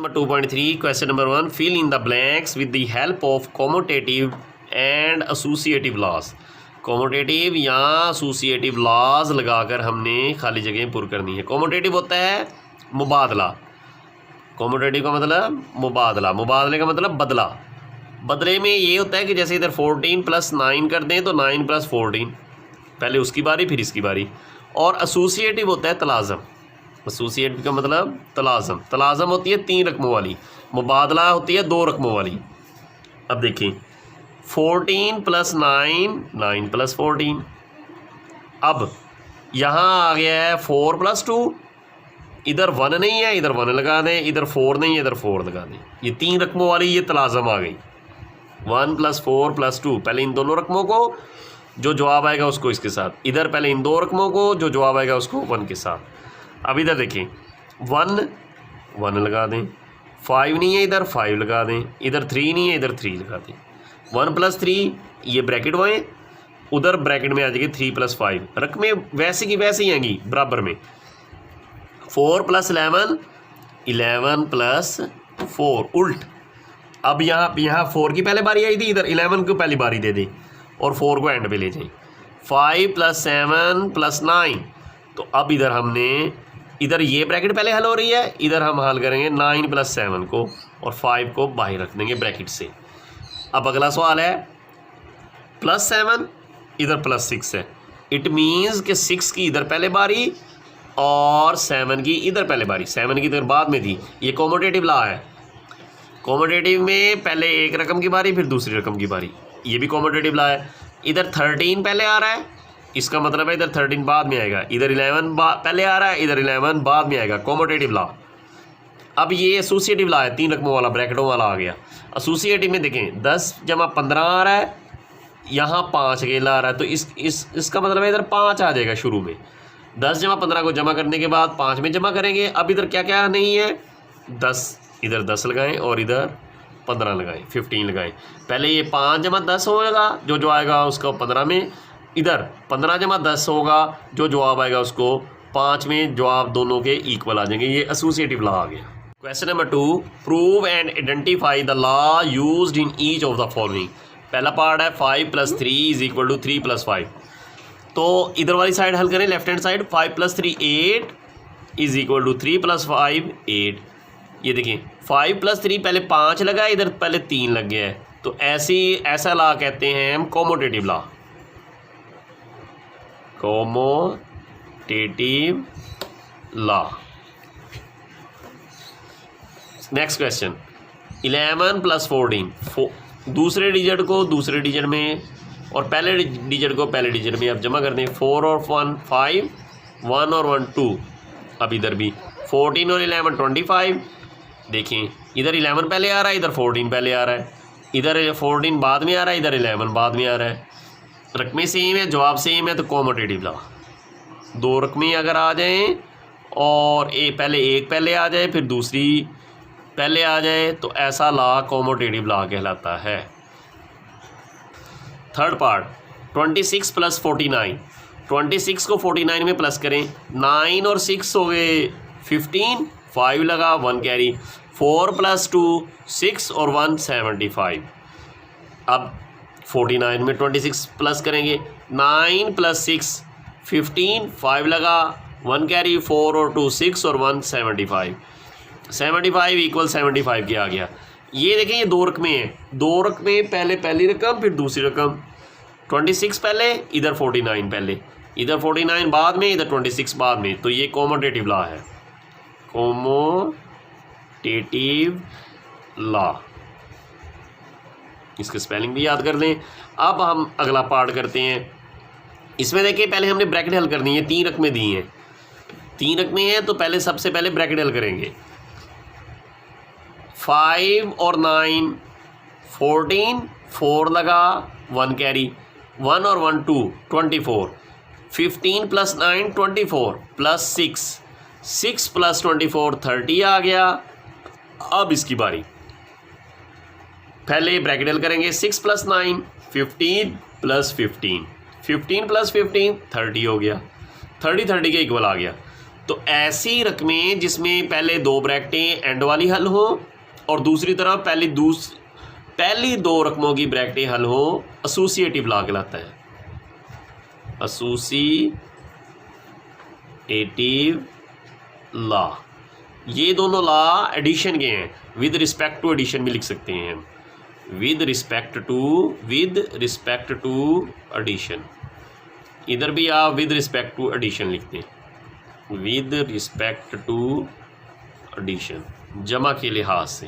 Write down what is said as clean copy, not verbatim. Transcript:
Number 2.3, question number 1, fill in the blanks with the help of commutative and associative laws. Commutative या associative laws लगाकर हमने खाली जगह पुर करनी है। कॉमोटेटिव होता है मुबादला। कॉमोटेटिव का मतलब मुबादला, मुबादले का मतलब बदला। बदले में ये होता है कि जैसे इधर 14 + 9 कर दें तो 9 + 14, पहले उसकी बारी फिर इसकी बारी। और एसोसिएटिव होता है तलाज़म। एसोसिएटिव का मतलब तलाज़म। तलाज़म होती है 3 रकमों वाली, मुबादला होती है 2 रकमों वाली। अब देखें 14 + 9, 9 + 14। अब यहाँ आ गया है 4 + 2, इधर 1 नहीं है, इधर 1 लगा दें, इधर 4 नहीं है, इधर 4 लगा दें। ये 3 रकमों वाली ये तलाज़म आ गई। 1 + 4 + 2, पहले इन दोनों रकमों को, जो जवाब आएगा उसको इसके साथ। इधर पहले इन 2 रकमों को, जो जवाब आएगा उसको 1 के साथ। अब इधर देखें 1 लगा दें, 5 नहीं है, इधर 5 लगा दें, इधर 3 नहीं है, इधर 3 लगा दें। 1 + 3 ये ब्रैकेट में, उधर ब्रैकेट में आ जाएगी 3 + 5। रकमें वैसे की वैसे ही आएंगी बराबर में। 4 + 11, 11 + 4 उल्ट। अब यहाँ 4 की पहले बारी आई थी, इधर 11 को पहली बारी दे दें और 4 को एंड पे ले जाएं। 5 + 7 + 9, तो अब इधर हमने, इधर ये ब्रैकेट पहले हल हो रही है, इधर हम हल करेंगे 9 + 7 को और 5 को बाहर रख देंगे ब्रैकेट से। अब अगला सवाल है +7, इधर +6 है। इट मीन्स कि 6 की इधर पहले बारी और 7 की इधर पहले बारी। 7 की इधर बाद में थी। ये कॉमोटेटिव लॉ है। कॉमोटेटिव में पहले एक रकम की बारी फिर दूसरी रकम की बारी, ये भी कॉमोटेटिव लॉ है। इधर 13 पहले आ रहा है, इसका मतलब है इधर 13 बाद में आएगा। इधर 11 पहले आ रहा है, इधर 11 बाद में आएगा। Commutative law. अब ये एसोसिएटिव लॉ है, 3 रकमों वाला, ब्रैकेटों वाला आ गया। एसोसिएटिव में देखें 10 + 15 आ रहा है, यहाँ 5 अकेला आ रहा है, तो इसका मतलब है इधर 5 आ जाएगा शुरू में। 10 + 15 को जमा करने के बाद 5 में जमा करेंगे। अब इधर क्या क्या नहीं है, 10, इधर 10 लगाएं और इधर 15 लगाएं, 15 लगाएं। पहले ये 5 + 10 होगा, जो आएगा उसको 15 में। इधर 15 + 10 होगा, जो जवाब आएगा उसको 5 में। जवाब दोनों के इक्वल आ जाएंगे। ये एसोसिएटिव लॉ आ गया। Question number 2, prove and identify the law used in each of the following. पहला पार्ट है 5 + 3 = 3 + 5। तो इधर वाली साइड हल करें, लेफ्ट हैंड साइड। 5 + 3 8 = 3 + 5 8। ये देखिए 5 + 3 पहले 5 लगा है, इधर पहले 3 लग गया है, तो ऐसा लॉ कहते हैं हम commutative law. Commutative law. Next question 11 + 14, दूसरे डिजिट को दूसरे डिजिट में और पहले डिजिट को पहले डिजिट में। अब जमा कर दें। 4 और 1 5, 1 और 1 2। अब इधर भी 14 और 11 25। देखें इधर 11 पहले आ रहा है, इधर 14 पहले आ रहा है, इधर 14 बाद में आ रहा है, इधर 11 बाद में आ रहा है। रकमें सेम है, जवाब सेम है, तो कॉमोटेटिव लॉ। 2 रकमें अगर आ जाएं और पहले एक पहले आ जाए फिर दूसरी पहले आ जाए, तो ऐसा लॉ कॉमोटेटिव लॉ कहलाता है। Third part 26 + 49। 26 को 49 में प्लस करें। 9 और 6 हो गए 15, 5 लगा, 1 कैरी। 4 + 2 6 और 1 75। अब 49 में 26 प्लस करेंगे। 9 + 6 15, 5 लगा, 1 कैरी, 4 और 2 6 और 1 75। 75 = 75 के आ गया। ये देखें ये 2 रकमें हैं। 2 रकमें, पहले पहली रकम फिर दूसरी रकम। 26 पहले, इधर 49 पहले, इधर 49 बाद में, इधर 26 बाद में। तो ये कॉमोटेटिव लॉ है। Commutative law. इसके स्पेलिंग भी याद कर लें। अब हम अगला पार्ट करते हैं। इसमें देखिए पहले हमने ब्रैकेट हल करनी है। 3 रकमें दी हैं, 3 रकमें हैं, तो पहले सबसे पहले ब्रैकेट हल करेंगे। 5 और 9 14, 4 लगा, 1 कैरी, 1 और 1 2 24। 15 + 9 24 + 6, 6 + 24 30 आ गया। अब इसकी बारी, पहले ब्रैकेट हल करेंगे। 6 + 9 15 + 15, 15 + 15 30 हो गया। 30 30 के इक्वल आ गया। तो ऐसी रकमें जिसमें पहले 2 ब्रैकेटें एंड वाली हल हो और दूसरी तरफ पहली 2 रकमों की ब्रैकेटें हल हो, एसोसिएटिव लॉ कहलाता है। एसोसिएटिव लॉ, ये दोनों लॉ एडिशन के हैं, विद रिस्पेक्ट टू एडिशन में लिख सकते हैं हम, विद रिस्पेक्ट टू एडिशन। इधर भी आप विद रिस्पेक्ट टू एडिशन लिखते हैं, विद रिस्पेक्ट टू एडिशन, जमा के लिहाज से।